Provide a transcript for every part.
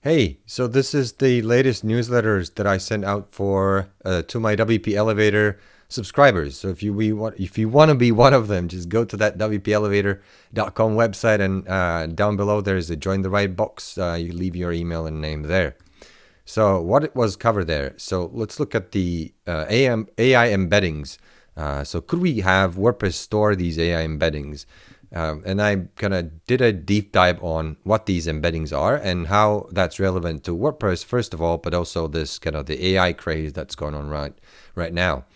Hey, so this is the latest newsletters that I sent out for to my WP Elevator subscribers. So if you want to be one of them, just go to that WPElevator.com website, and down below there is a join the right box. You leave your email and name there. So what it was covered there. So let's look at the AI embeddings. So could we have WordPress store these AI embeddings? And I kind of did a deep dive on what these embeddings are and how that's relevant to WordPress, first of all, but also this kind of the AI craze that's going on right now.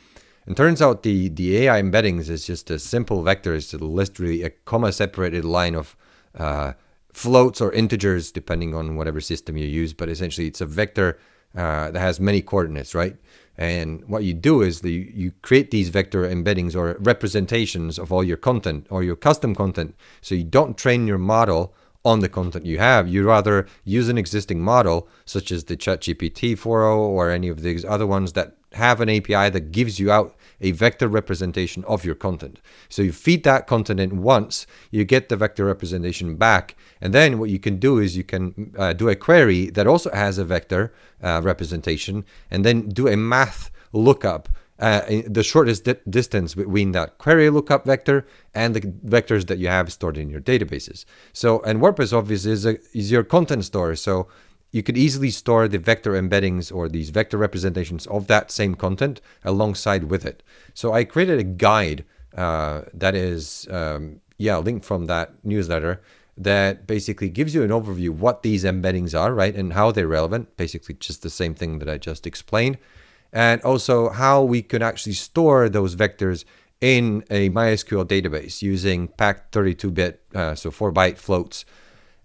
And turns out the AI embeddings is just a simple vectors to list really a comma separated line of floats or integers, depending on whatever system you use. But essentially, it's a vector that has many coordinates, right? And what you do is you create these vector embeddings or representations of all your content or your custom content. So you don't train your model on the content you have. You rather use an existing model, such as the ChatGPT 4.0 or any of these other ones that have an API that gives you out a vector representation of your content. So you feed that content in once, you get the vector representation back, and then what you can do is you can do a query that also has a vector representation, and then do a math lookup, the shortest distance between that query lookup vector and the vectors that you have stored in your databases. So, and WordPress obviously is your content store, so you could easily store the vector embeddings or these vector representations of that same content alongside with it. So I created a guide that is linked from that newsletter that basically gives you an overview of what these embeddings are, right, and how they're relevant. Basically just the same thing that I just explained. And also how we could actually store those vectors in a MySQL database using packed 32-bit, so 4-byte floats.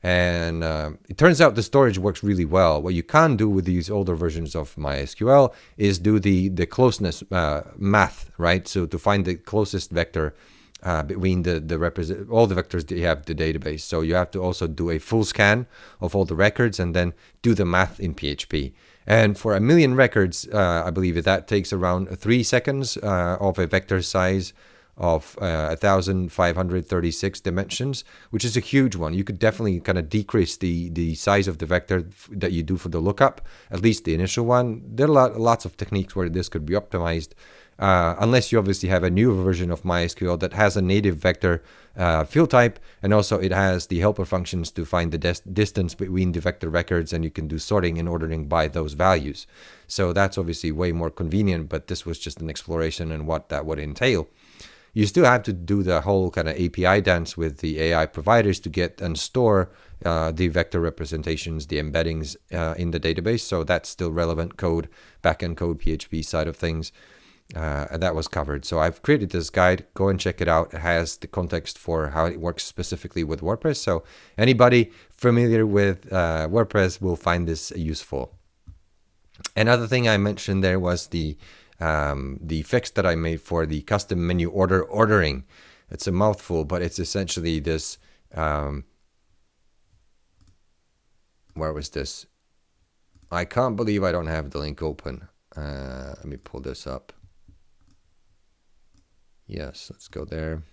And it turns out the storage works really well. What you can do with these older versions of MySQL is do the closeness math, right? So to find the closest vector between all the vectors that you have in the database. So you have to also do a full scan of all the records and then do the math in PHP. And for 1 million records, I believe that takes around 3 seconds of a vector size of 1,536 dimensions, which is a huge one. You could definitely kind of decrease the size of the vector that you do for the lookup, at least the initial one. There are lots of techniques where this could be optimized, unless you obviously have a new version of MySQL that has a native vector field type, and also it has the helper functions to find the distance between the vector records, and you can do sorting and ordering by those values. So that's obviously way more convenient, but this was just an exploration and what that would entail. You still have to do the whole kind of API dance with the AI providers to get and store the vector representations, the embeddings in the database. So that's still relevant code, backend code, PHP side of things. And that was covered. So I've created this guide. Go and check it out. It has the context for how it works specifically with WordPress. So anybody familiar with WordPress will find this useful. Another thing I mentioned there was the fix that I made for the custom menu ordering. It's a mouthful, but it's essentially this. Where was this? I can't believe I don't have the link open. Let me pull this up. Yes, let's go there.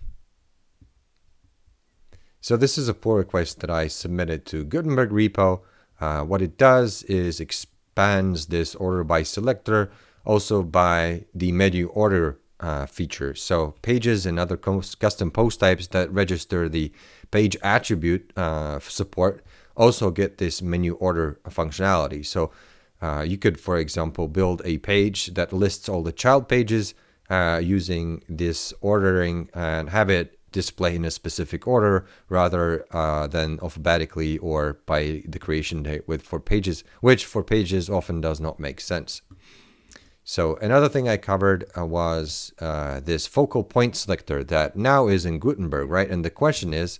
So this is a pull request that I submitted to Gutenberg repo. What it does is expands this order by selector also by the menu order feature. So pages and other custom post types that register the page attribute support also get this menu order functionality. So you could, for example, build a page that lists all the child pages using this ordering and have it display in a specific order rather than alphabetically or by the creation date for pages, which for pages often does not make sense. So another thing I covered was this focal point selector that now is in Gutenberg, right? And the question is,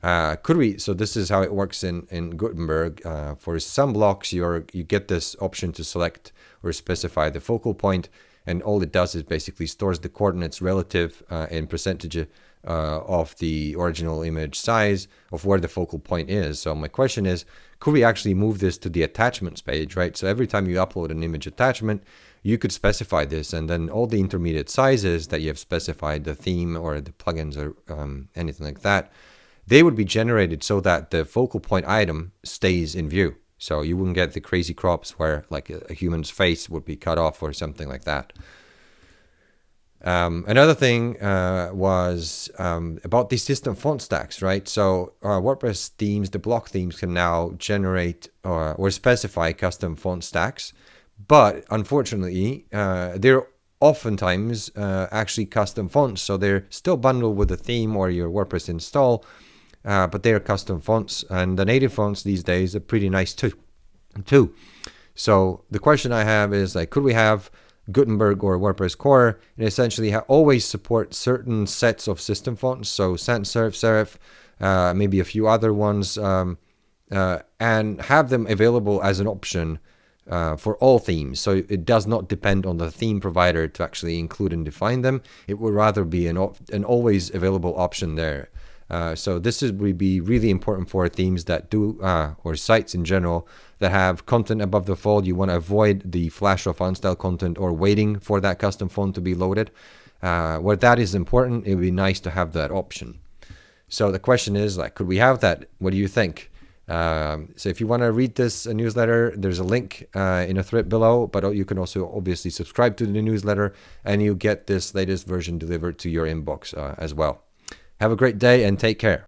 could we? So this is how it works in Gutenberg. For some blocks, you get this option to select or specify the focal point, and all it does is basically stores the coordinates relative in percentage of the original image size of where the focal point is. So my question is, could we actually move this to the attachments page, right? So every time you upload an image attachment, you could specify this, and then all the intermediate sizes that you have specified, the theme or the plugins or anything like that, they would be generated so that the focal point item stays in view. So you wouldn't get the crazy crops where like a human's face would be cut off or something like that. Another thing was about these system font stacks, right? So WordPress themes, the block themes, can now generate or specify custom font stacks, but unfortunately, they're oftentimes actually custom fonts, so they're still bundled with the theme or your WordPress install, but they're custom fonts, and the native fonts these days are pretty nice too. So the question I have is, like, could we have Gutenberg or WordPress core and essentially always support certain sets of system fonts, so sans serif, serif, maybe a few other ones, and have them available as an option for all themes. So it does not depend on the theme provider to actually include and define them. It would rather be an always available option there. So this would be really important for themes that do, or sites in general, that have content above the fold. You want to avoid the flash of unstyled content or waiting for that custom font to be loaded. Where that is important, it would be nice to have that option. So the question is, like, could we have that? What do you think? So if you want to read this newsletter, there's a link in a thread below, but you can also obviously subscribe to the newsletter and you get this latest version delivered to your inbox as well. Have a great day and take care.